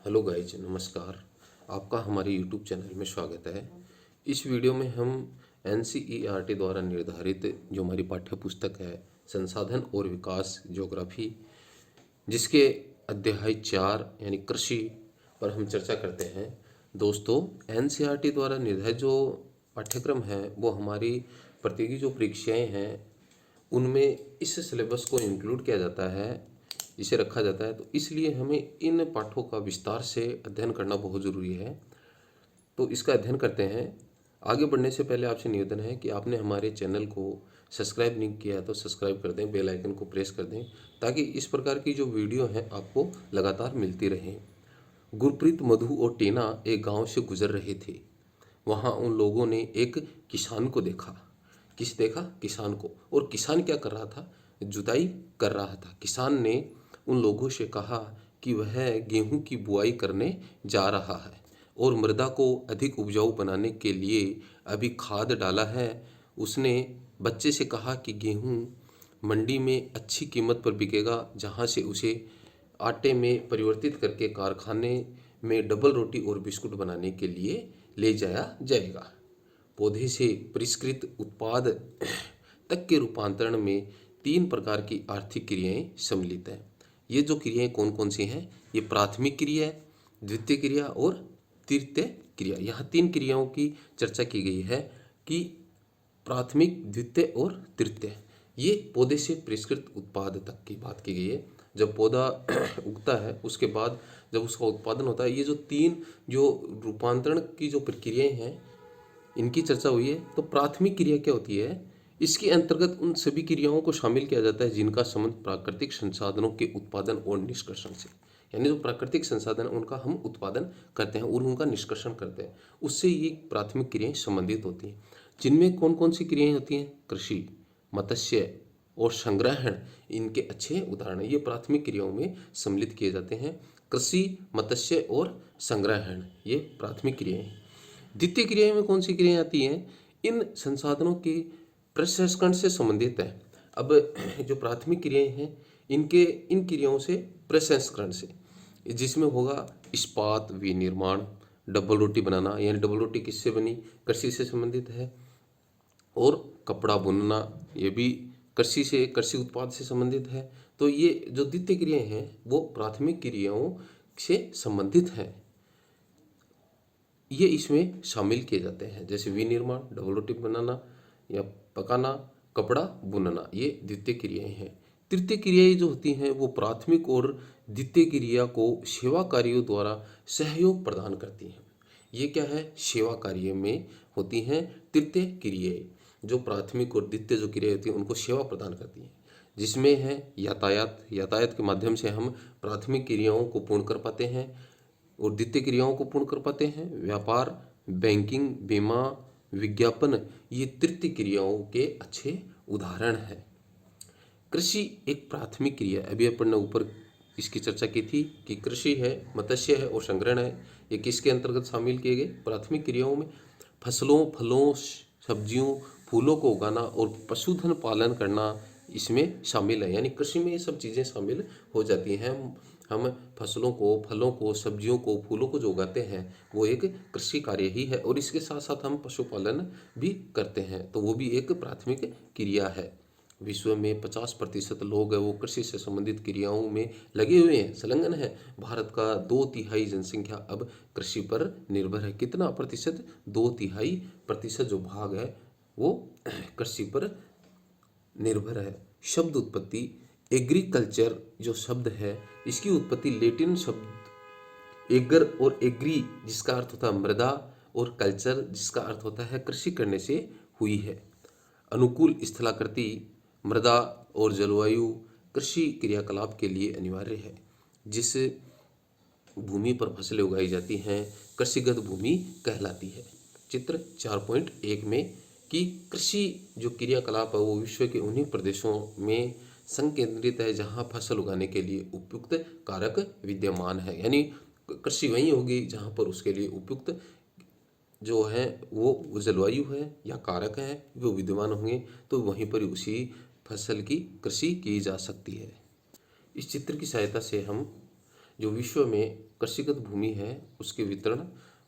Hello guys, नमस्कार। आपका हमारे यूट्यूब चैनल में स्वागत है। इस वीडियो में हम एनसीईआरटी द्वारा निर्धारित जो हमारी पाठ्य पुस्तक है संसाधन और विकास ज्योग्राफी, जिसके अध्याय 4 यानी कृषि पर हम चर्चा करते हैं। दोस्तों, एनसीईआरटी द्वारा निर्धारित जो पाठ्यक्रम है वो हमारी प्रतियोगी जो परीक्षाएं हैं उनमें इस सिलेबस को इंक्लूड किया जाता है, इसे रखा जाता है। तो इसलिए हमें इन पाठों का विस्तार से अध्ययन करना बहुत ज़रूरी है। तो इसका अध्ययन करते हैं। आगे बढ़ने से पहले आपसे निवेदन है कि आपने हमारे चैनल को सब्सक्राइब नहीं किया है तो सब्सक्राइब कर दें, बेल आइकन को प्रेस कर दें, ताकि इस प्रकार की जो वीडियो है आपको लगातार मिलती रहे। गुरप्रीत, मधु और टीना एक गांव से गुजर रहे थे। वहां उन लोगों ने एक किसान को देखा। किसान को। और किसान क्या कर रहा था? जुताई कर रहा था। किसान ने उन लोगों से कहा कि वह गेहूं की बुआई करने जा रहा है और मृदा को अधिक उपजाऊ बनाने के लिए अभी खाद डाला है। उसने बच्चे से कहा कि गेहूं मंडी में अच्छी कीमत पर बिकेगा, जहां से उसे आटे में परिवर्तित करके कारखाने में डबल रोटी और बिस्कुट बनाने के लिए ले जाया जाएगा। पौधे से परिष्कृत उत्पाद तक के रूपांतरण में 3 प्रकार की आर्थिक क्रियाएं सम्मिलित हैं। ये जो क्रियाएं कौन कौन सी हैं? ये प्राथमिक क्रिया, द्वितीय क्रिया और तृतीय क्रिया। यहाँ 3 क्रियाओं की चर्चा की गई है कि प्राथमिक, द्वितीय और तृतीय। ये पौधे से परिष्कृत उत्पाद तक की बात की गई है। जब पौधा उगता है उसके बाद जब उसका उत्पादन होता है, ये जो 3 जो रूपांतरण की जो प्रक्रियाएं हैं इनकी चर्चा हुई है। तो प्राथमिक क्रिया क्या होती है? इसके अंतर्गत उन सभी क्रियाओं को शामिल किया जाता है जिनका संबंध प्राकृतिक संसाधनों के उत्पादन और निष्कर्षण से, यानी जो प्राकृतिक संसाधन है उनका हम उत्पादन करते हैं और उनका निष्कर्षण करते हैं, उससे ये प्राथमिक क्रियाएं संबंधित होती हैं। जिनमें कौन कौन सी क्रियाएं होती हैं? कृषि, मत्स्य और संग्रहण इनके अच्छे उदाहरण हैं। ये प्राथमिक क्रियाओं में सम्मिलित किए जाते हैं। कृषि, मत्स्य और संग्रहण ये प्राथमिक क्रियाएं हैं। द्वितीय क्रिया में कौन सी क्रियाएं आती हैं? इन संसाधनों के प्रसंस्करण से संबंधित है। अब जो प्राथमिक क्रियाएं हैं इनके इन क्रियाओं से प्रसंस्करण से, जिसमें होगा इस्पात, विनिर्माण, डबल रोटी बनाना, यानी डबल रोटी किससे बनी? कृषि से संबंधित है। और कपड़ा बुनना, ये भी कृषि उत्पाद से संबंधित है। तो ये जो द्वितीय क्रियाएं हैं वो प्राथमिक क्रियाओं से संबंधित हैं, ये इसमें शामिल किए जाते हैं। जैसे विनिर्माण, डबल रोटी बनाना या पकाना, कपड़ा बुनना, ये द्वितीय क्रियाएं हैं। तृतीय क्रियाएं जो होती हैं वो प्राथमिक और द्वितीय क्रिया को सेवा कार्यों द्वारा सहयोग प्रदान करती हैं। ये क्या है? सेवा कार्य में होती हैं तृतीय क्रियाएं। जो प्राथमिक और द्वितीय जो क्रिया होती है उनको सेवा प्रदान करती हैं, जिसमें है यातायात के माध्यम से हम प्राथमिक क्रियाओं को पूर्ण कर पाते हैं और द्वितीय क्रियाओं को पूर्ण कर पाते हैं। व्यापार, बैंकिंग, बीमा, विज्ञापन ये तृतीय क्रियाओं के अच्छे उदाहरण हैं। कृषि एक प्राथमिक क्रिया, अभी अपन ने ऊपर इसकी चर्चा की थी कि कृषि है, मत्स्य है और संग्रहण है। ये किसके अंतर्गत शामिल किए गए? प्राथमिक क्रियाओं में। फसलों, फलों, सब्जियों, फूलों को उगाना और पशुधन पालन करना इसमें शामिल है, यानी कृषि में ये सब चीज़ें शामिल हो जाती हैं। हम फसलों को, फलों को, सब्जियों को, फूलों को जो उगाते हैं वो एक कृषि कार्य ही है, और इसके साथ साथ हम पशुपालन भी करते हैं, तो वो भी एक प्राथमिक क्रिया है। विश्व में 50% लोग हैं वो कृषि से संबंधित क्रियाओं में लगे हुए हैं, संलग्न है। भारत का 2/3 जनसंख्या अब कृषि पर निर्भर है। कितना प्रतिशत? 2/3% जो भाग है वो कृषि पर निर्भर है। शब्द उत्पत्ति, एग्रीकल्चर जो शब्द है इसकी उत्पत्ति लैटिन शब्द एगर और एग्री जिसका अर्थ होता है मृदा और कल्चर जिसका अर्थ होता है कृषि करने से हुई है। अनुकूल स्थलाकृति, मृदा और जलवायु कृषि क्रियाकलाप के लिए अनिवार्य है। जिस भूमि पर फसलें उगाई जाती हैं कृषिगत भूमि कहलाती है। चित्र 4.1 में कि कृषि जो क्रियाकलाप है वो विश्व के उन्हीं प्रदेशों में संकेंद्रित है जहां फसल उगाने के लिए उपयुक्त कारक विद्यमान है, यानी कृषि वहीं होगी जहां पर उसके लिए उपयुक्त जो है वो जलवायु है या कारक है वो विद्यमान होंगे, तो वहीं पर उसी फसल की कृषि की जा सकती है। इस चित्र की सहायता से हम जो विश्व में कृषिगत भूमि है उसके वितरण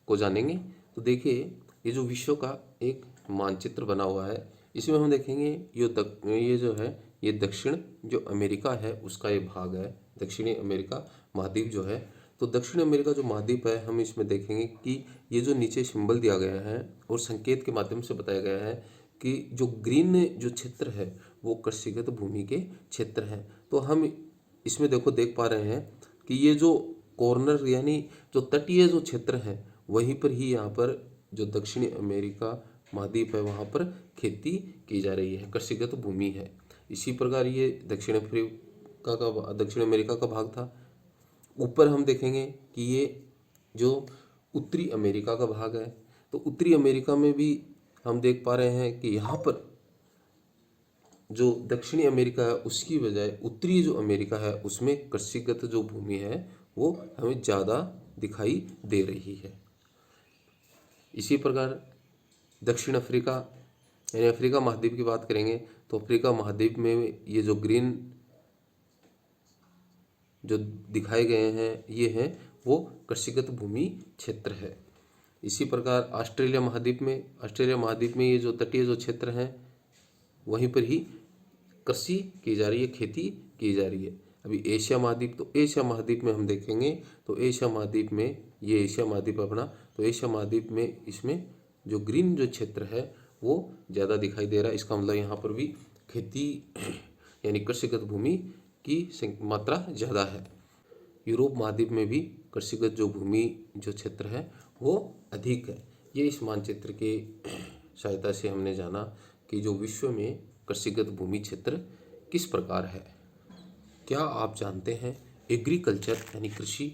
को जानेंगे। तो देखिए, ये जो विश्व का एक मानचित्र बना हुआ है, इसमें हम देखेंगे ये जो है ये दक्षिण जो अमेरिका है उसका ये भाग है, दक्षिणी अमेरिका महाद्वीप जो है। तो दक्षिण अमेरिका जो महाद्वीप है, हम इसमें देखेंगे कि ये जो नीचे सिंबल दिया गया है और संकेत के माध्यम से बताया गया है कि जो ग्रीन जो क्षेत्र है वो कृषिगत भूमि के क्षेत्र हैं। तो हम इसमें देख पा रहे हैं कि ये जो कॉर्नर यानी जो तटीय जो क्षेत्र है वहीं पर ही यहाँ पर जो दक्षिणी अमेरिका महाद्वीप है वहाँ पर खेती की जा रही है, कृषिगत भूमि है। इसी प्रकार ये दक्षिण अमेरिका का भाग था। ऊपर हम देखेंगे कि ये जो उत्तरी अमेरिका का भाग है, तो उत्तरी अमेरिका में भी हम देख पा रहे हैं कि यहाँ पर जो दक्षिणी अमेरिका है उसकी बजाय उत्तरी जो अमेरिका है उसमें कृषिगत जो भूमि है वो हमें ज़्यादा दिखाई दे रही है। इसी प्रकार दक्षिण अफ्रीका यानी अफ्रीका महाद्वीप की बात करेंगे तो अफ्रीका महाद्वीप में ये जो ग्रीन जो दिखाए गए हैं ये हैं वो कृषिगत भूमि क्षेत्र है। इसी प्रकार ऑस्ट्रेलिया महाद्वीप में ये जो तटीय जो क्षेत्र हैं वहीं पर ही कृषि की जा रही है, खेती की जा रही है। अभी एशिया महाद्वीप में हम देखेंगे तो एशिया महाद्वीप में ये एशिया महाद्वीप अपना, तो एशिया महाद्वीप में इसमें जो ग्रीन जो क्षेत्र है वो ज़्यादा दिखाई दे रहा है। इसका मतलब यहाँ पर भी खेती यानी कृषिगत भूमि की मात्रा ज़्यादा है। यूरोप महाद्वीप में भी कृषिगत जो भूमि जो क्षेत्र है वो अधिक है। ये इस मानचित्र के सहायता से हमने जाना कि जो विश्व में कृषिगत भूमि क्षेत्र किस प्रकार है। क्या आप जानते हैं एग्रीकल्चर यानी कृषि,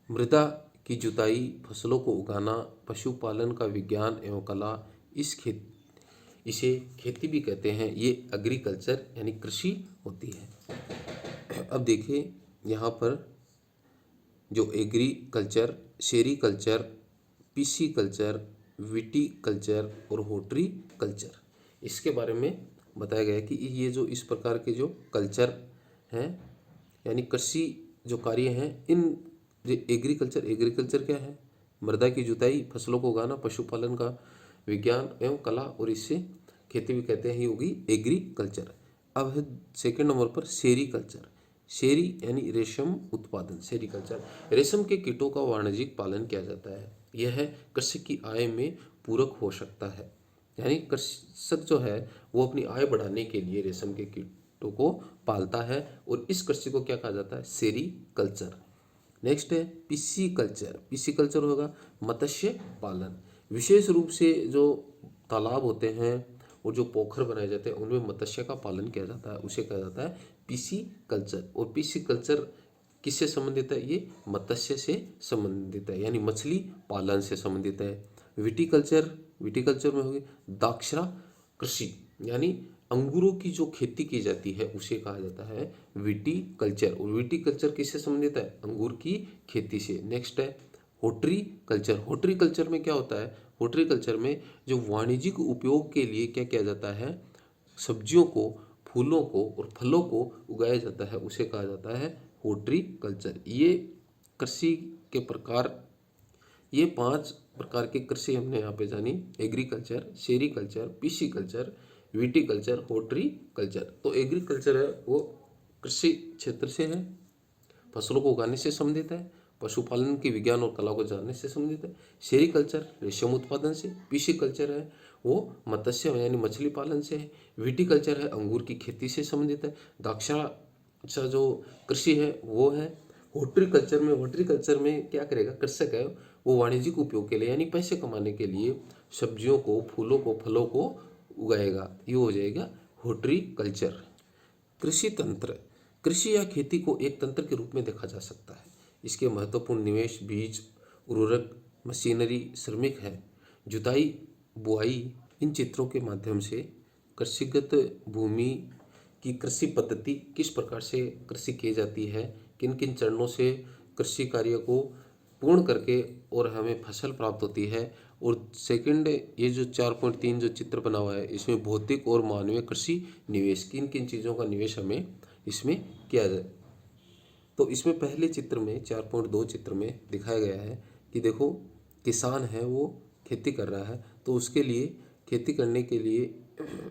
मृदा की जुताई, फसलों को उगाना, पशुपालन का विज्ञान एवं कला, इसे खेती भी कहते हैं, ये एग्रीकल्चर यानी कृषि होती है। अब देखिए यहाँ पर जो एग्रीकल्चर, सेरीकल्चर, पिसीकल्चर, विटीकल्चर और हॉर्टिकल्चर, इसके बारे में बताया गया है कि ये जो इस प्रकार के जो कल्चर हैं यानी कृषि जो कार्य हैं, इन एग्रीकल्चर क्या है? मृदा की जुताई, फसलों को उगाना, पशुपालन का विज्ञान एवं कला, और इससे खेती भी कहते हैं, ये होगी एग्रीकल्चर। अब है सेकंड नंबर पर सेरीकल्चर। सेरी यानी रेशम उत्पादन, सेरीकल्चर। रेशम के कीटों का वाणिज्यिक पालन किया जाता है। यह कृषि की आय में पूरक हो सकता है, यानी कृषक जो है वो अपनी आय बढ़ाने के लिए रेशम के कीटों को पालता है, और इस कृषि को क्या कहा जाता है? सेरीकल्चर। नेक्स्ट है पिसीकल्चर। पिसीकल्चर होगा मत्स्य पालन। विशेष रूप से जो तालाब होते हैं और जो पोखर बनाए जाते हैं उनमें मत्स्य का पालन किया जाता है, उसे कहा जाता है पिसीकल्चर। और पिसीकल्चर किससे संबंधित है? ये मत्स्य से संबंधित है, यानी मछली पालन से संबंधित है। विटीकल्चर में होगी द्राक्षा कृषि, यानी अंगूरों की जो खेती की जाती है उसे कहा जाता है विटीकल्चर। और विटीकल्चर किससे संबंधित है? अंगूर की खेती से। नेक्स्ट है हॉर्टिकल्चर। हॉर्टिकल्चर में क्या होता है? हॉर्टिकल्चर में जो वाणिज्यिक उपयोग के लिए क्या किया जाता है? सब्जियों को, फूलों को और फलों को उगाया जाता है, उसे कहा जाता है हॉर्टिकल्चर। ये कृषि के प्रकार, ये 5 प्रकार के कृषि हमने यहाँ पे जानी: agriculture, sericulture, pisciculture, viticulture, horticulture. तो एग्रीकल्चर है वो कृषि क्षेत्र से है, फसलों को उगाने से संबंधित है, पशुपालन के विज्ञान और कला को जानने से संबंधित है। सेरीकल्चर रेशम उत्पादन से। पिसीकल्चर है वो मत्स्य यानी मछली पालन से है। विटीकल्चर है अंगूर की खेती से संबंधित है। द्राक्षा जो कृषि है वो है। हॉर्टिकल्चर में क्या करेगा? कृषक है वो वाणिज्यिक उपयोग के लिए यानी पैसे कमाने के लिए सब्जियों को, फूलों को, फलों को उगाएगा, ये हो जाएगा हॉर्टिकल्चर। कृषि तंत्र। कृषि या खेती को एक तंत्र के रूप में देखा जा सकता है। इसके महत्वपूर्ण निवेश बीज, उर्वरक, मशीनरी, श्रमिक है। जुताई, बुआई, इन चित्रों के माध्यम से कृषिगत भूमि की कृषि पद्धति, किस प्रकार से कृषि की जाती है, किन किन चरणों से कृषि कार्य को पूर्ण करके और हमें फसल प्राप्त होती है। और सेकंड, ये जो 4.3 जो चित्र बना हुआ है इसमें भौतिक और मानवीय कृषि निवेश, किन किन चीज़ों का निवेश हमें इसमें किया जाए। तो इसमें पहले चित्र में 4.2 चित्र में दिखाया गया है कि देखो किसान है वो खेती कर रहा है, तो उसके लिए खेती करने के लिए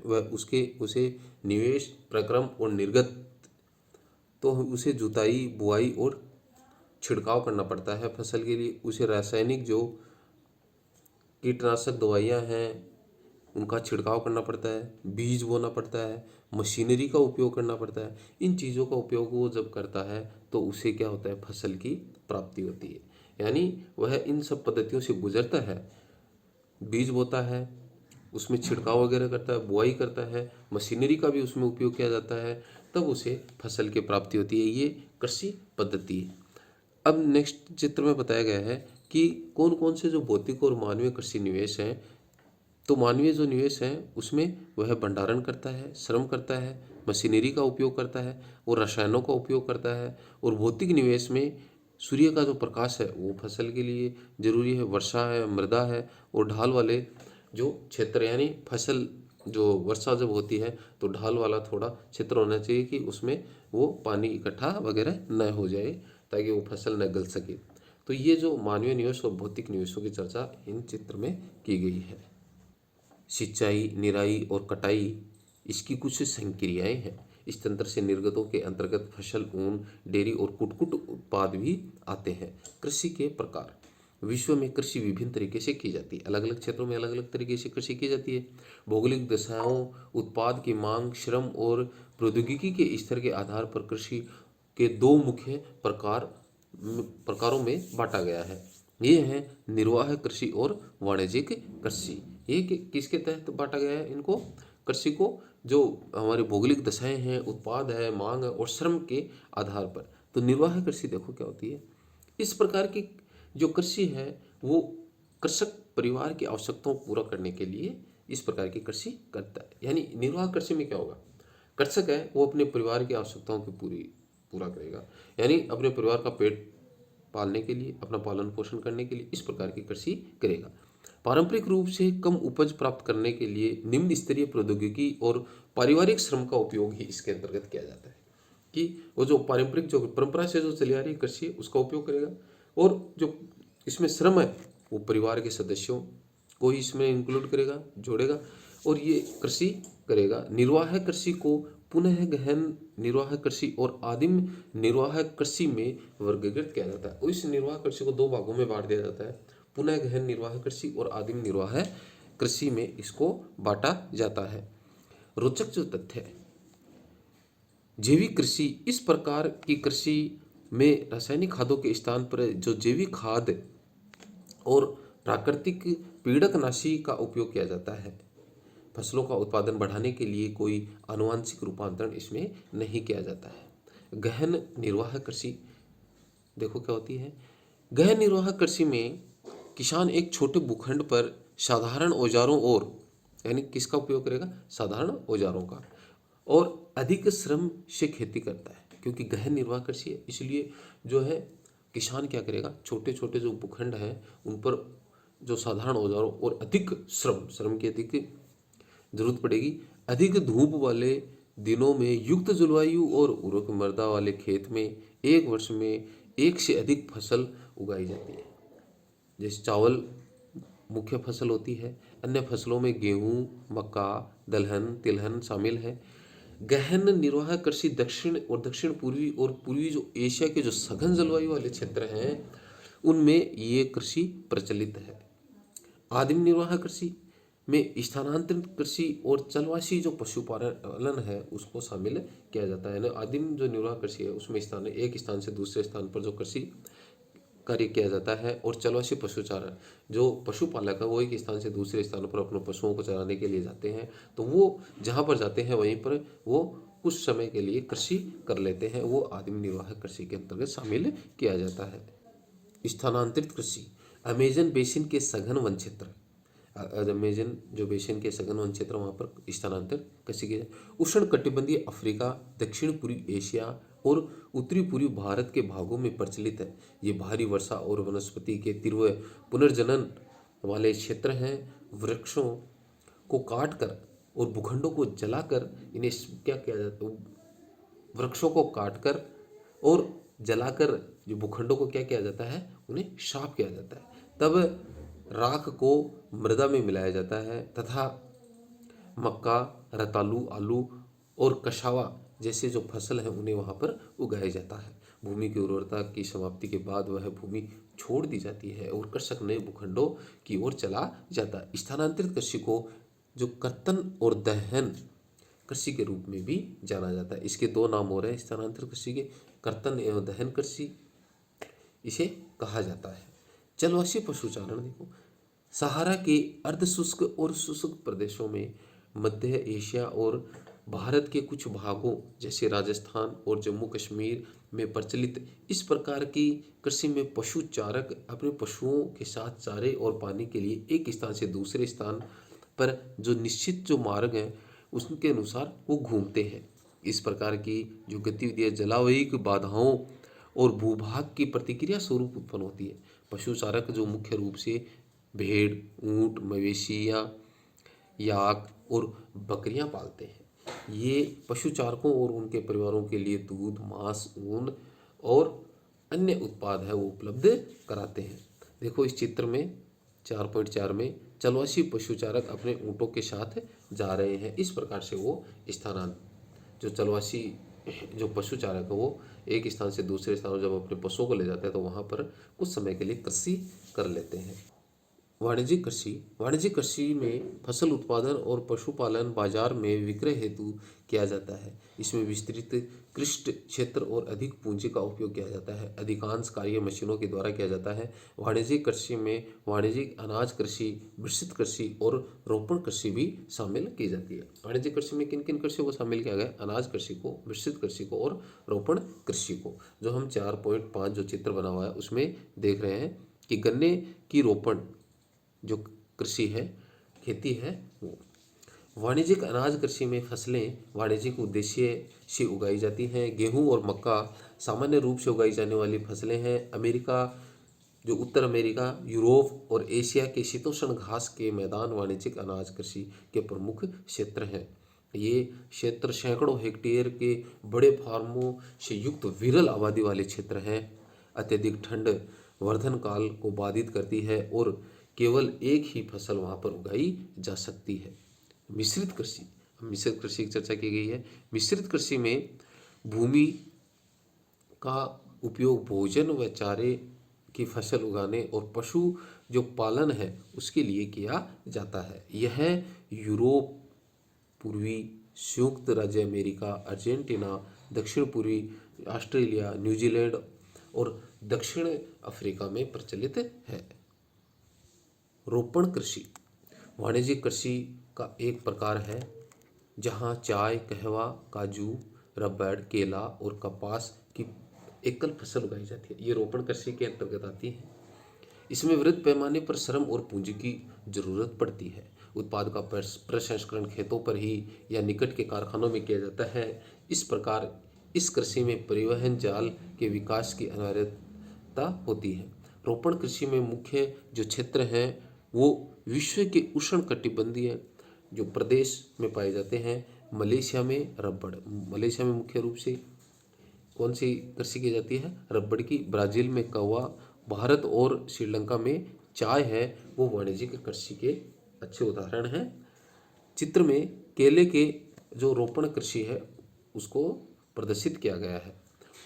वह उसे निवेश प्रक्रम और निर्गत, तो उसे जुताई बुआई और छिड़काव करना पड़ता है फसल के लिए। उसे रासायनिक जो कीटनाशक दवाइयाँ हैं उनका छिड़काव करना पड़ता है, बीज बोना पड़ता है, मशीनरी का उपयोग करना पड़ता है। इन चीज़ों का उपयोग वो जब करता है तो उसे क्या होता है, फसल की प्राप्ति होती है। यानी वह इन सब पद्धतियों से गुजरता है, बीज बोता है, उसमें छिड़काव वगैरह करता है, बुआई करता है, मशीनरी का भी उसमें उपयोग किया जाता है, तब उसे फसल की प्राप्ति होती है। ये कृषि पद्धति है। अब नेक्स्ट चित्र में बताया गया है कि कौन कौन से जो भौतिक और मानवीय कृषि निवेश हैं। तो मानवीय जो निवेश है उसमें वह भंडारण करता है, श्रम करता है, मशीनरी का उपयोग करता है और रसायनों का उपयोग करता है। और भौतिक निवेश में सूर्य का जो प्रकाश है वो फसल के लिए जरूरी है, वर्षा है, मृदा है और ढाल वाले जो क्षेत्र, यानी फसल जो वर्षा जब होती है तो ढाल वाला थोड़ा क्षेत्र होना चाहिए कि उसमें वो पानी इकट्ठा वगैरह न हो जाए ताकि वो फसल न गल सके। तो ये जो मानवीय निवेश और भौतिक निवेशों की चर्चा इन चित्र में की गई है। सिंचाई, निराई और कटाई इसकी कुछ संक्रियाएं हैं। इस तंत्र से निर्गतों के अंतर्गत फसल, ऊन, डेयरी और कुटकुट उत्पाद भी आते हैं। कृषि के प्रकार। विश्व में कृषि विभिन्न तरीके से की जाती है, अलग अलग क्षेत्रों में अलग अलग तरीके से कृषि की जाती है। भौगोलिक दशाओं, उत्पाद की मांग, श्रम और प्रौद्योगिकी के स्तर के आधार पर कृषि के दो मुख्य प्रकारों में बांटा गया है। ये है निर्वाह कृषि और वाणिज्यिक कृषि। ये किसके तहत बांटा गया है इनको, कृषि को? जो हमारे भौगोलिक दशाएं हैं, उत्पाद है, मांग है और श्रम के आधार पर। तो निर्वाह कृषि देखो क्या होती है। इस प्रकार की जो कृषि है वो कृषक परिवार की आवश्यकताओं को पूरा करने के लिए इस प्रकार की कृषि करता है। यानी निर्वाह कृषि में क्या होगा, कृषक है वो अपने परिवार की आवश्यकताओं को पूरा करेगा, यानी अपने परिवार का पेट पालने के लिए, अपना पालन पोषण करने के लिए इस प्रकार की कृषि करेगा। पारंपरिक रूप से कम उपज प्राप्त करने के लिए निम्न स्तरीय प्रौद्योगिकी और पारिवारिक श्रम का उपयोग ही इसके अंतर्गत किया जाता है कि वो जो पारंपरिक जो परंपरा से जो चली आ रही कृषि है उसका उपयोग करेगा। और जो इसमें श्रम है वो परिवार के सदस्यों को ही इसमें इंक्लूड करेगा, जोड़ेगा और ये कृषि करेगा। निर्वाह कृषि को पुनः गहन निर्वाह कृषि और आदिम निर्वाह कृषि में वर्गीकृत किया जाता है। और इस निर्वाह कृषि को दो भागों में बांट दिया जाता है, पुनः गहन निर्वाह कृषि और आदिम निर्वाह कृषि में इसको बांटा जाता है। रोचक जो तथ्य है, जैविक कृषि, इस प्रकार की कृषि में रासायनिक खादों के स्थान पर जो जैविक खाद और प्राकृतिक पीड़कनाशी का उपयोग किया जाता है। फसलों का उत्पादन बढ़ाने के लिए कोई आनुवांशिक रूपांतरण इसमें नहीं किया जाता है। गहन निर्वाह कृषि देखो क्या होती है। गहन निर्वाह कृषि में किसान एक छोटे भूखंड पर साधारण औजारों और, यानी किसका उपयोग करेगा, साधारण औजारों का, और अधिक श्रम से खेती करता है। क्योंकि गहन निर्वाह कृषि है इसलिए जो है किसान क्या करेगा, छोटे छोटे जो भूखंड हैं उन पर जो साधारण औजारों और अधिक श्रम की अधिक जरूरत पड़ेगी। अधिक धूप वाले दिनों में युक्त जलवायु और उर्वरक मृदा वाले खेत में एक वर्ष में एक से अधिक फसल उगाई जाती है। जैसे चावल मुख्य फसल होती है, अन्य फसलों में गेहूं, मक्का, दलहन, तिलहन शामिल है। गहन निर्वाह कृषि दक्षिण पूर्वी और पूर्वी जो एशिया के जो सघन जलवायु वाले क्षेत्र हैं उनमें ये कृषि प्रचलित है। आदिम निर्वाह कृषि में स्थानांतरित कृषि और चलवासी जो पशुपालन है उसको शामिल किया जाता है। आदिम जो निर्वाह कृषि है उसमें एक स्थान से दूसरे स्थान पर जो कृषि कार्य किया जाता है, और चलवासी पशुचारण, जो पशुपालक है वो एक स्थान से दूसरे स्थान पर अपने पशुओं को चराने के लिए जाते हैं, तो वो जहाँ पर जाते हैं वहीं पर वो कुछ समय के लिए कृषि कर लेते हैं, वो आदिम निर्वाह कृषि के अंतर्गत शामिल किया जाता है। स्थानांतरित कृषि, अमेजन बेसिन के सघन वन क्षेत्र, अमेजन जो बेसिन के सघन वन क्षेत्र वहाँ पर स्थानांतरित कृषि की। उष्ण कटिबंधीय अफ्रीका, दक्षिण पूर्वी एशिया और उत्तरी पूर्वी भारत के भागों में प्रचलित है। ये भारी वर्षा और वनस्पति के तीव्र पुनर्जनन वाले क्षेत्र हैं। वृक्षों को काटकर और भूखंडों को जलाकर इन्हें क्या किया जाता है, वृक्षों को काटकर और जलाकर जो भूखंडों को क्या किया जाता है, उन्हें साफ किया जाता है। तब राख को मृदा में मिलाया जाता है तथा मक्का, रतालू, आलू और कशावा जैसे जो फसल है उन्हें वहाँ पर उगाया जाता है। भूमि की उर्वरता की समाप्ति के बाद वह भूमि छोड़ दी जाती है और कृषक नए भूखंडों की ओर चला जाता है। स्थानांतरित कृषि को जो कर्तन और दहन कृषि के रूप में भी जाना जाता है। इसके दो नाम हो रहे हैं स्थानांतरित कृषि के, कर्तन एवं दहन कृषि इसे कहा जाता है। जलवासी पशुचारण देखो, सहारा के अर्ध शुष्क और शुष्क प्रदेशों में, मध्य एशिया और भारत के कुछ भागों जैसे राजस्थान और जम्मू कश्मीर में प्रचलित इस प्रकार की कृषि में पशु चारक अपने पशुओं के साथ चारे और पानी के लिए एक स्थान से दूसरे स्थान पर जो निश्चित जो मार्ग हैं उसके अनुसार वो घूमते हैं। इस प्रकार की जो गतिविधियाँ जलवायु की बाधाओं और भूभाग की प्रतिक्रिया स्वरूप उत्पन्न होती है। पशु चारक जो मुख्य रूप से भेड़, ऊंट, मवेशियाँ, याक और बकरियां पालते हैं। ये पशु चारकों और उनके परिवारों के लिए दूध, मांस, ऊन और अन्य उत्पाद है वो उपलब्ध कराते हैं। देखो इस चित्र में 4.4 में चलवासी पशुचारक अपने ऊँटों के साथ जा रहे हैं। इस प्रकार से वो जो चलवासी जो पशुचारक है वो एक स्थान से दूसरे स्थान जब अपने पशुओं को ले जाते हैं तो वहाँ पर कुछ समय के लिए कृषि कर लेते हैं। वाणिज्यिक कृषि, वाणिज्यिक कृषि में फसल उत्पादन और पशुपालन बाजार में विक्रय हेतु किया जाता है। इसमें विस्तृत कृषि क्षेत्र और अधिक पूंजी का उपयोग किया जाता है। अधिकांश कार्य मशीनों के द्वारा किया जाता है। वाणिज्यिक कृषि में वाणिज्यिक अनाज कृषि, मिश्रित कृषि और रोपण कृषि भी शामिल की जाती है। वाणिज्यिक कृषि में किन किन कृषि को शामिल किया गया? अनाज कृषि को, मिश्रित कृषि को और रोपण कृषि को। जो हम 4.5 जो चित्र बना हुआ है उसमें देख रहे हैं कि गन्ने की रोपण जो कृषि है, खेती है वो। वाणिज्यिक अनाज कृषि में फसलें वाणिज्यिक उद्देश्य से उगाई जाती हैं। गेहूं और मक्का सामान्य रूप से उगाई जाने वाली फसलें हैं। अमेरिका, जो उत्तर अमेरिका, यूरोप और एशिया के शीतोष्ण घास के मैदान वाणिज्यिक अनाज कृषि के प्रमुख क्षेत्र हैं। ये क्षेत्र सैकड़ों हेक्टेयर के बड़े फार्मों से युक्त विरल आबादी वाले क्षेत्र हैं। अत्यधिक ठंड वर्धन काल को बाधित करती है और केवल एक ही फसल वहाँ पर उगाई जा सकती है। मिश्रित कृषि, मिश्रित कृषि की चर्चा की गई है। मिश्रित कृषि में भूमि का उपयोग भोजन व चारे की फसल उगाने और पशु जो पालन है उसके लिए किया जाता है। यह यूरोप, पूर्वी संयुक्त राज्य अमेरिका, अर्जेंटीना, दक्षिण पूर्वी ऑस्ट्रेलिया, न्यूजीलैंड और दक्षिण अफ्रीका में प्रचलित है। रोपण कृषि वाणिज्यिक कृषि का एक प्रकार है जहाँ चाय, कहवा, काजू, रबड़, केला और कपास की एकल फसल उगाई जाती है। ये रोपण कृषि के अंतर्गत आती है। इसमें वृहद पैमाने पर श्रम और पूंजी की जरूरत पड़ती है। उत्पाद का प्रसंस्करण खेतों पर ही या निकट के कारखानों में किया जाता है। इस प्रकार इस कृषि में परिवहन जाल के विकास की अनिवार्यता होती है। रोपण कृषि में मुख्य जो क्षेत्र हैं वो विश्व के उष्ण कटिबंधीय जो प्रदेश में पाए जाते हैं। मलेशिया में रबड़, मलेशिया में मुख्य रूप से कौन सी कृषि की जाती है? रबड़ की। ब्राज़ील में कहवा, भारत और श्रीलंका में चाय है वो वाणिज्यिक कृषि के अच्छे उदाहरण हैं। चित्र में केले के जो रोपण कृषि है उसको प्रदर्शित किया गया है।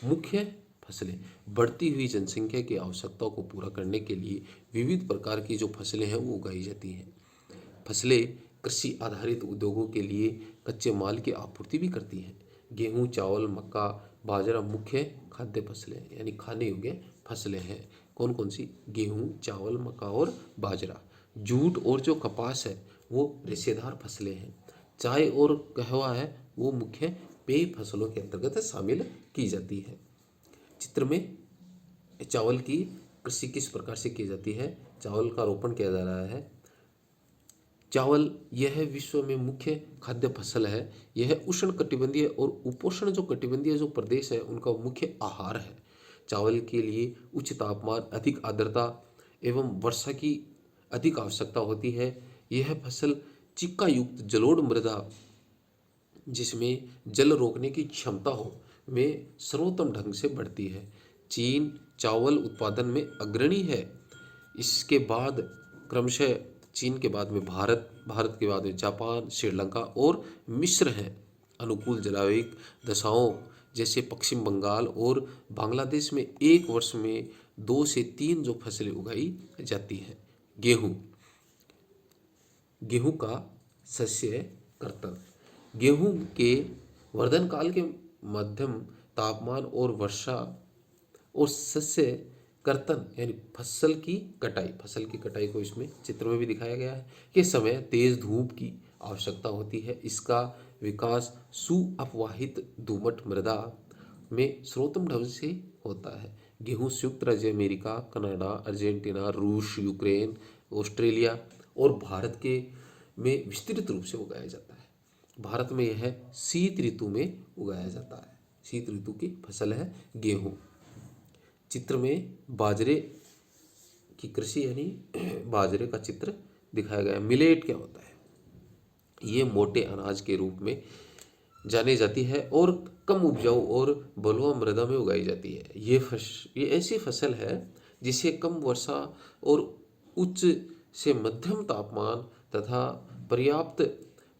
मुख्य फसलें, बढ़ती हुई जनसंख्या की आवश्यकताओं को पूरा करने के लिए विविध प्रकार की जो फसलें हैं वो उगाई जाती हैं। फसलें कृषि आधारित उद्योगों के लिए कच्चे माल की आपूर्ति भी करती हैं। गेहूं, चावल, मक्का, बाजरा मुख्य खाद्य फसलें यानी खाने योग्य फसलें हैं। कौन कौन सी? गेहूं, चावल, मक्का और बाजरा। जूट और जो कपास है वो रेशेदार फसलें हैं। चाय और कहवा है वो मुख्य पेय फसलों के अंतर्गत शामिल की जाती है। चित्र में चावल की कृषि किस प्रकार से की जाती है? चावल का रोपण किया जा रहा है। चावल यह विश्व में मुख्य खाद्य फसल है। यह उष्ण कटिबंधीय और उपोष्ण जो कटिबंधीय जो प्रदेश है उनका मुख्य आहार है। चावल के लिए उच्च तापमान, अधिक आर्द्रता एवं वर्षा की अधिक आवश्यकता होती है। यह फसल चिक्का युक्त जलोढ़ मृदा जिसमें जल रोकने की क्षमता हो में सर्वोत्तम ढंग से बढ़ती है। चीन चावल उत्पादन में अग्रणी है। इसके बाद क्रमशः चीन के बाद में भारत के बाद में जापान, श्रीलंका और मिस्र हैं। अनुकूल जलवायु दशाओं जैसे पश्चिम बंगाल और बांग्लादेश में एक वर्ष में 2 से 3 जो फसलें उगाई जाती हैं। गेहूं का शस्य कर्तन। गेहूं के वर्धन काल के मध्यम तापमान और वर्षा और शस्य कर्तन यानी फसल की कटाई को इसमें चित्र में भी दिखाया गया है कि समय तेज धूप की आवश्यकता होती है। इसका विकास सुअपवाहित दोमट मृदा में सर्वोत्तम ढंग से होता है। गेहूं संयुक्त राज्य अमेरिका, कनाडा, अर्जेंटीना, रूस, यूक्रेन, ऑस्ट्रेलिया और भारत के में विस्तृत रूप से उगाया जाता है। भारत में यह शीत ऋतु में उगाया जाता है। शीत ऋतु की फसल है गेहूं। चित्र में बाजरे की कृषि यानी बाजरे का चित्र दिखाया गया है। मिलेट क्या होता है? ये मोटे अनाज के रूप में जानी जाती है और कम उपजाऊ और बलुआ मृदा में उगाई जाती है। ये ऐसी फसल है जिसे कम वर्षा और उच्च से मध्यम तापमान तथा पर्याप्त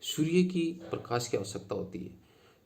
सूर्य की प्रकाश की आवश्यकता होती है।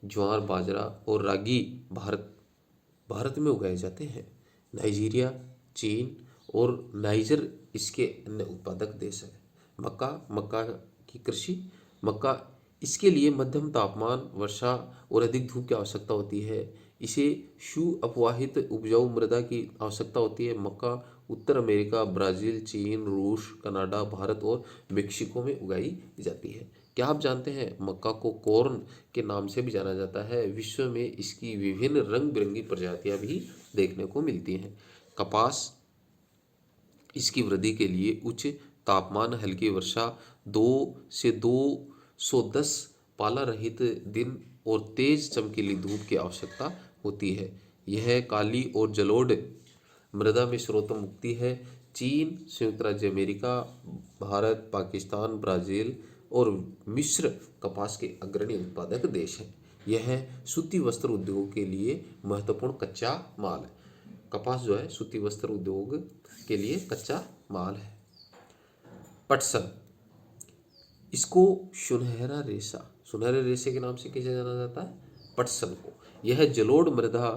ज्वार, बाजरा और रागी भारत में उगाए जाते हैं। नाइजीरिया, चीन और नाइजर इसके अन्य उत्पादक देश हैं। मक्का की कृषि। मक्का इसके लिए मध्यम तापमान, वर्षा और अधिक धूप की आवश्यकता होती है। इसे सुअपवाहित उपजाऊ मृदा की आवश्यकता होती है। मक्का उत्तर अमेरिका, ब्राज़ील, चीन, रूस, कनाडा, भारत और मेक्सिको में उगाई जाती है। क्या आप जानते हैं मक्का को कॉर्न के नाम से भी जाना जाता है? विश्व में इसकी विभिन्न रंग बिरंगी प्रजातियां भी देखने को मिलती हैं। कपास इसकी वृद्धि के लिए उच्च तापमान, हल्की वर्षा, 2 से 210 पाला रहित दिन और तेज चमकीली धूप की आवश्यकता होती है। यह काली और जलोढ़ मृदा में सर्वोत्तम उगती है। चीन, संयुक्त राज्य अमेरिका, भारत, पाकिस्तान, ब्राज़ील और मिस्र कपास के अग्रणी उत्पादक देश हैं। यह सूती वस्त्र उद्योग के लिए महत्वपूर्ण कच्चा माल है। कपास जो है सूती वस्त्र उद्योग के लिए कच्चा माल है। पटसन, इसको सुनहरे रेशे के नाम से कैसे जाना जाता है? पटसन को। यह जलोढ़ मृदा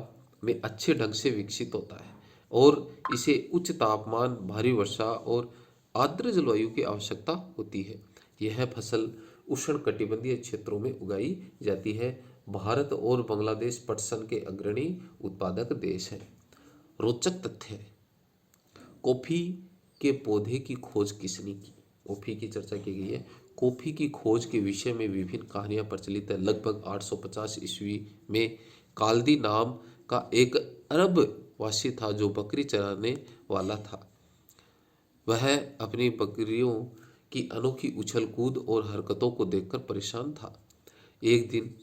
में अच्छे ढंग से विकसित होता है और इसे उच्च तापमान, भारी वर्षा और आर्द्र जलवायु की आवश्यकता होती है। यह फसल उष्णकटिबंधीय क्षेत्रों में उगाई जाती है। भारत और बांग्लादेश पटसन के अग्रणी उत्पादक देश हैं। रोचक तथ्य है, कॉफी के पौधे की खोज किसने की? कॉफी की चर्चा की गई है। कॉफी की खोज के विषय में विभिन्न कहानियां प्रचलित है। लगभग 850 ईस्वी में काल्दी नाम का एक अरब वासी था जो बकरी चराने वाला था। वह अपनी बकरियों की अनोखी उछल कूद और हरकतों को देखकर परेशान था। एक दिन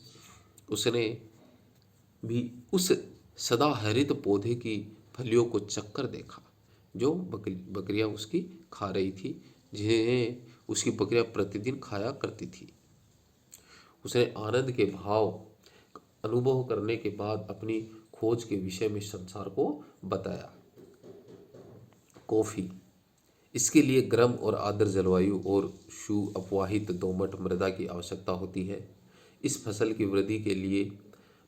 उसने भी उस सदाहरित पौधे की फलियों को चखकर देखा जो बकरियां उसकी खा रही थी, जिन्हें उसकी बकरियां प्रतिदिन खाया करती थी। उसने आनंद के भाव अनुभव करने के बाद अपनी खोज के विषय में संसार को बताया। कॉफी, इसके लिए गर्म और आर्द्र जलवायु और सुअपवाहित दोमट मृदा की आवश्यकता होती है। इस फसल की वृद्धि के लिए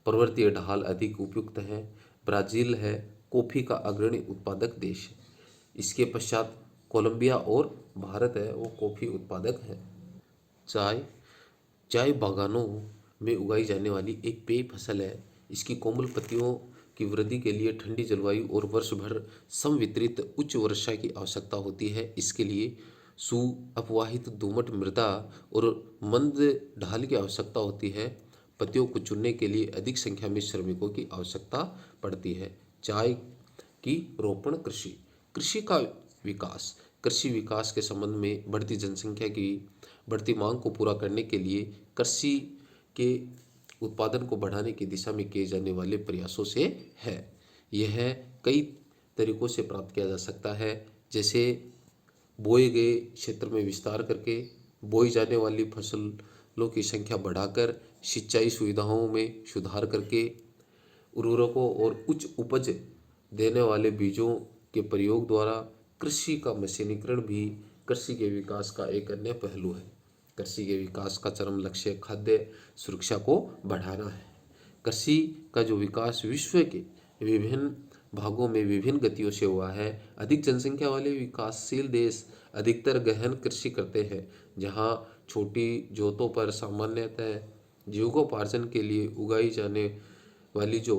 पर्वतीय ढाल अधिक उपयुक्त है। ब्राज़ील है कॉफी का अग्रणी उत्पादक देश है। इसके पश्चात कोलंबिया और भारत है वो कॉफी उत्पादक है। चाय बागानों में उगाई जाने वाली एक पेय फसल है। इसकी कोमल पत्तियों की वृद्धि के लिए ठंडी जलवायु और वर्ष भर समवितरित उच्च वर्षा की आवश्यकता होती है। इसके लिए सुअपवाहित दोमट मृदा और मंद ढाल की आवश्यकता होती है। पत्तियों को चुनने के लिए अधिक संख्या में श्रमिकों की आवश्यकता पड़ती है। चाय की रोपण कृषि का विकास। कृषि विकास के संबंध में बढ़ती जनसंख्या की बढ़ती मांग को पूरा करने के लिए कृषि के उत्पादन को बढ़ाने की दिशा में किए जाने वाले प्रयासों से है। यह कई तरीकों से प्राप्त किया जा सकता है, जैसे बोए गए क्षेत्र में विस्तार करके, बोई जाने वाली फसलों की संख्या बढ़ाकर, सिंचाई सुविधाओं में सुधार करके, उर्वरकों और उच्च उपज देने वाले बीजों के प्रयोग द्वारा कृषि का मशीनीकरण भी कृषि के विकास का एक अन्य पहलू है। कृषि के विकास का चरम लक्ष्य खाद्य सुरक्षा को बढ़ाना है। कृषि का जो विकास विश्व के विभिन्न भागों में विभिन्न गतियों से हुआ है। अधिक जनसंख्या वाले विकासशील देश अधिकतर गहन कृषि करते हैं, जहां छोटी जोतों पर सामान्यतः जीविकोपार्जन के लिए उगाई जाने वाली जो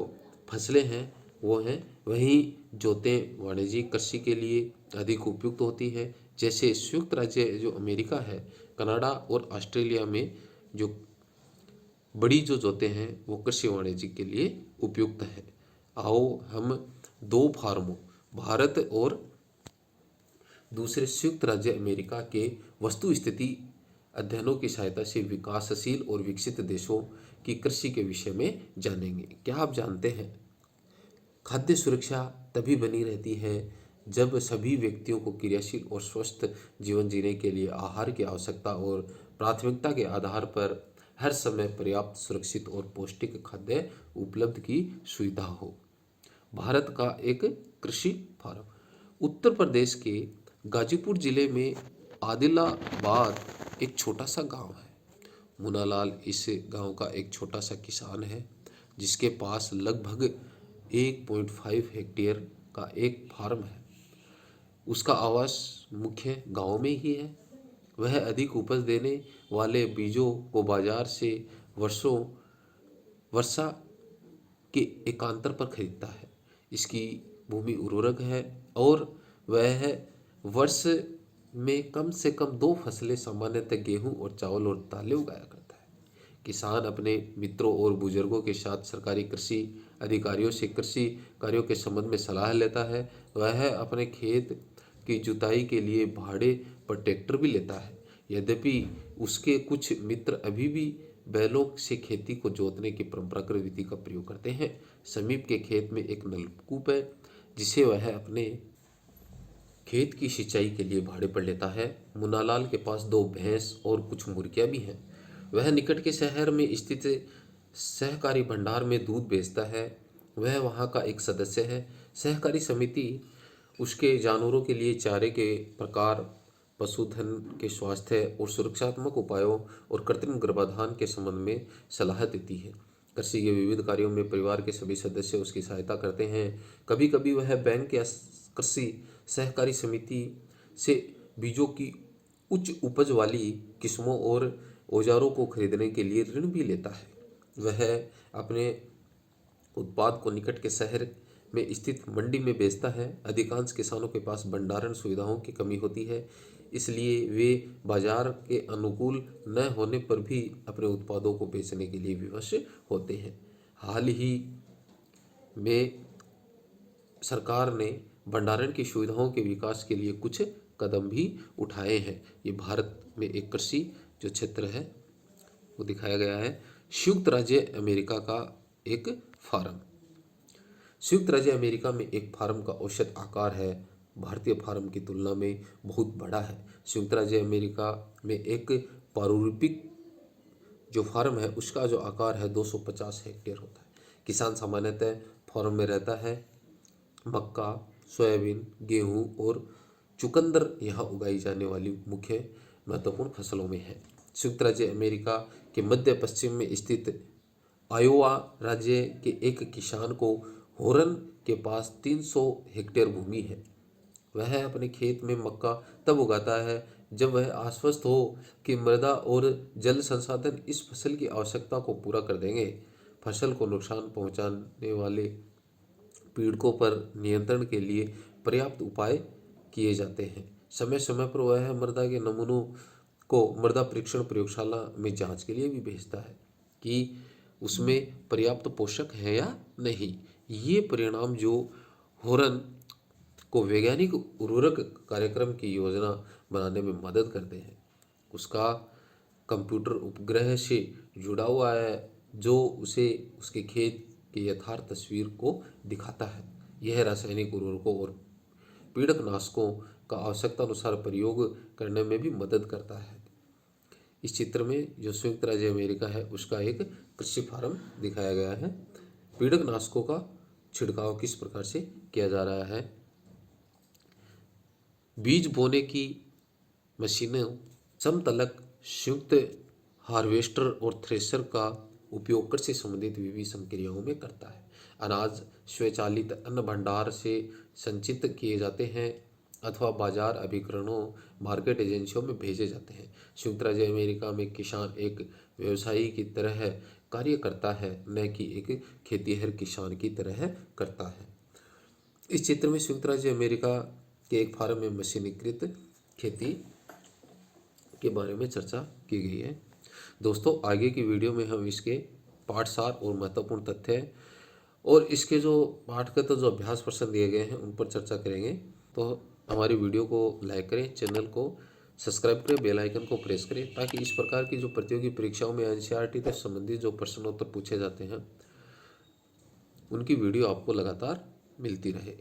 फसलें हैं वो हैं। वहीं जोतें वाणिज्यिक कृषि के लिए अधिक उपयुक्त होती है। जैसे संयुक्त राज्य जो अमेरिका है, कनाडा और ऑस्ट्रेलिया में जो बड़ी जो जोतें हैं वो कृषि वाणिज्य के लिए उपयुक्त है। आओ हम दो फार्मों, भारत और दूसरे संयुक्त राज्य अमेरिका के वस्तु स्थिति अध्ययनों की सहायता से विकासशील और विकसित देशों की कृषि के विषय में जानेंगे। क्या आप जानते हैं, खाद्य सुरक्षा तभी बनी रहती है जब सभी व्यक्तियों को क्रियाशील और स्वस्थ जीवन जीने के लिए आहार की आवश्यकता और प्राथमिकता के आधार पर हर समय पर्याप्त, सुरक्षित और पौष्टिक खाद्य उपलब्ध की सुविधा हो। भारत का एक कृषि फार्म। उत्तर प्रदेश के गाजीपुर जिले में आदिलाबाद एक छोटा सा गांव है। मुन्नालाल इस गांव का एक छोटा सा किसान है, जिसके पास लगभग 1.5 हेक्टेयर का एक फार्म है। उसका आवास मुख्य गांव में ही है। वह अधिक उपज देने वाले बीजों को बाजार से वर्षों वर्षा के एकांतर पर खरीदता है। इसकी भूमि उर्वरक है और वह वर्ष में कम से कम 2 फसलें, सामान्यतः गेहूं और चावल और दालें उगाया करता है। किसान अपने मित्रों और बुजुर्गों के साथ सरकारी कृषि अधिकारियों से कृषि कार्यों के संबंध में सलाह लेता है। वह अपने खेत की जुताई के लिए भाड़े पर ट्रैक्टर भी लेता है। यद्यपि उसके कुछ मित्र अभी भी बैलों से खेती को जोतने की परंपरागत विधि का प्रयोग करते हैं। समीप के खेत में एक नलकूप है, जिसे वह अपने खेत की सिंचाई के लिए भाड़े पर लेता है। मुन्नालाल के पास 2 भैंस और कुछ मुर्गियां भी हैं। वह निकट के शहर में स्थित सहकारी भंडार में दूध बेचता है। वह वहां का एक सदस्य है। सहकारी समिति उसके जानवरों के लिए चारे के प्रकार, पशुधन के स्वास्थ्य और सुरक्षात्मक उपायों और कृत्रिम गर्भाधान के संबंध में सलाह देती है। कृषि के विविध कार्यों में परिवार के सभी सदस्य उसकी सहायता करते हैं। कभी कभी वह बैंक या कृषि सहकारी समिति से बीजों की उच्च उपज वाली किस्मों और औजारों को खरीदने के लिए ऋण भी लेता है। वह अपने उत्पाद को निकट के शहर में स्थित मंडी में बेचता है। अधिकांश किसानों के पास भंडारण सुविधाओं की कमी होती है, इसलिए वे बाजार के अनुकूल न होने पर भी अपने उत्पादों को बेचने के लिए विवश होते हैं। हाल ही में सरकार ने भंडारण की सुविधाओं के विकास के लिए कुछ कदम भी उठाए हैं। ये भारत में एक कृषि जो क्षेत्र है वो दिखाया गया है। संयुक्त राज्य अमेरिका का एक फार्म। संयुक्त राज्य अमेरिका में एक फार्म का औसत आकार है भारतीय फार्म की तुलना में बहुत बड़ा है। संयुक्त राज्य अमेरिका में एक पारिवारिक जो फार्म है उसका जो आकार है 250 हेक्टेयर होता है। किसान सामान्यतः फार्म में रहता है। मक्का, सोयाबीन, गेहूं और चुकंदर यहाँ उगाई जाने वाली मुख्य महत्वपूर्ण फसलों में है। संयुक्त राज्य अमेरिका के मध्य पश्चिम में स्थित आयोवा राज्य के एक किसान को होरन के पास 300 हेक्टेयर भूमि है। वह अपने खेत में मक्का तब उगाता है जब वह आश्वस्त हो कि मृदा और जल संसाधन इस फसल की आवश्यकता को पूरा कर देंगे। फसल को नुकसान पहुंचाने वाले पीड़कों पर नियंत्रण के लिए पर्याप्त उपाय किए जाते हैं। समय समय पर वह मृदा के नमूनों को मृदा परीक्षण प्रयोगशाला में जांच के लिए भी भेजता है कि उसमें पर्याप्त पोषक है या नहीं। ये परिणाम जो होरन को वैज्ञानिक उर्वरक कार्यक्रम की योजना बनाने में मदद करते हैं। उसका कंप्यूटर उपग्रह से जुड़ा हुआ है जो उसे उसके खेत की यथार्थ तस्वीर को दिखाता है। यह रासायनिक उर्वरकों और पीड़कनाशकों का आवश्यकता अनुसार प्रयोग करने में भी मदद करता है। इस चित्र में जो संयुक्त राज्य अमेरिका है उसका एक कृषि फार्म दिखाया गया है। पीड़कनाशकों का छिड़काव किस प्रकार से किया जा रहा है। बीज बोने की मशीनों, समतलक, संयुक्त हार्वेस्टर और थ्रेशर का उपयोग कृषि संबंधित विभिन्न संक्रियाओं में करता है। अनाज स्वचालित अन्न भंडार से संचित किए जाते हैं अथवा बाजार अभिकरणों, मार्केट एजेंसियों में भेजे जाते हैं। संयुक्त राज्य अमेरिका में किसान एक व्यवसायी की तरह कार्य करता है, न कि एक खेतीहर किसान की तरह करता है। इस चित्र में संयुक्त राज्य अमेरिका के एक फार्म में मशीनीकृत खेती के बारे में चर्चा की गई है। दोस्तों, आगे की वीडियो में हम इसके पाठसार और महत्वपूर्ण तथ्य और इसके जो पाठगत जो अभ्यास प्रश्न दिए गए हैं उन पर चर्चा करेंगे। तो हमारी वीडियो को लाइक करें, चैनल को सब्सक्राइब करें, बेल आइकन को प्रेस करें, ताकि इस प्रकार की जो प्रतियोगी परीक्षाओं में एनसीईआरटी से संबंधित जो प्रश्नोत्तर पूछे जाते हैं उनकी वीडियो आपको लगातार मिलती रहे।